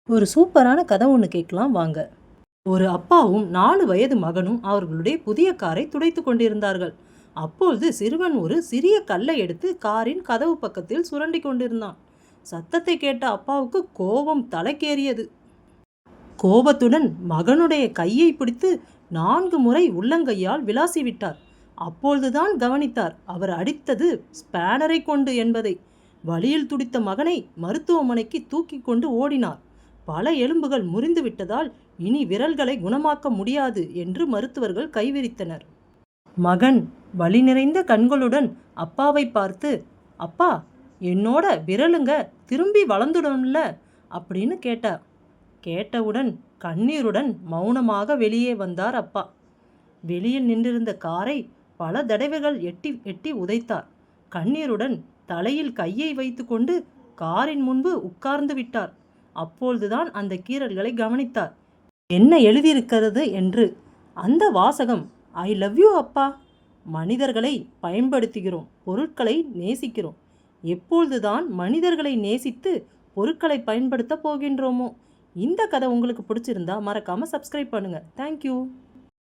ஒரு சூப்பரான கதை ஒன்று கேட்கலாம் வாங்க. ஒரு அப்பாவும் 4 வயது மகனும் அவர்களுடைய புதிய காரை துடைத்து கொண்டிருந்தார்கள். அப்பொழுது சிறுவன் ஒரு சிறிய கல்லை எடுத்து காரின் கதவு பக்கத்தில் சுரண்டி கொண்டிருந்தான். சத்தத்தை கேட்ட அப்பாவுக்கு கோபம் தலைக்கேறியது. கோபத்துடன் மகனுடைய கையை பிடித்து 4 முறை உள்ளங்கையால் விளாசி விட்டார். அப்பொழுதுதான் கவனித்தார், அவர் அடித்தது ஸ்பேனரை கொண்டு என்பதை. வலியில் துடித்த மகனை மருத்துவமனைக்கு தூக்கி கொண்டு ஓடினார். பல எலும்புகள் முறிந்து விட்டதால் இனி விரல்களை குணமாக்க முடியாது என்று மருத்துவர்கள் கைவிரித்தனர். மகன் வலி நிறைந்த கண்களுடன் அப்பாவை பார்த்து, அப்பா, என்னோட விரலுங்க திரும்பி வளர்ந்துடும்ல அப்படின்னு கேட்டார். கேட்டவுடன் கண்ணீருடன் மௌனமாக வெளியே வந்தார் அப்பா. வெளியில் நின்றிருந்த காரை பல தடவைகள் எட்டி எட்டி உதைத்தார். கண்ணீருடன் தலையில் கையை வைத்துக்கொண்டு காரின் முன்பு உட்கார்ந்து விட்டார். அப்பொழுதுதான் அந்த கீறல்களை கவனித்தார். என்ன எழுதியிருக்கிறது என்று. அந்த வாசகம், ஐ லவ் யூ அப்பா. மனிதர்களை பயன்படுத்துகிறோம், பொருட்களை நேசிக்கிறோம். எப்பொழுதுதான் மனிதர்களை நேசித்து பொருட்களை பயன்படுத்த போகின்றோமோ? இந்த கதை உங்களுக்கு பிடிச்சிருந்தா மறக்காமல் சப்ஸ்கிரைப் பண்ணுங்கள். தேங்க்யூ.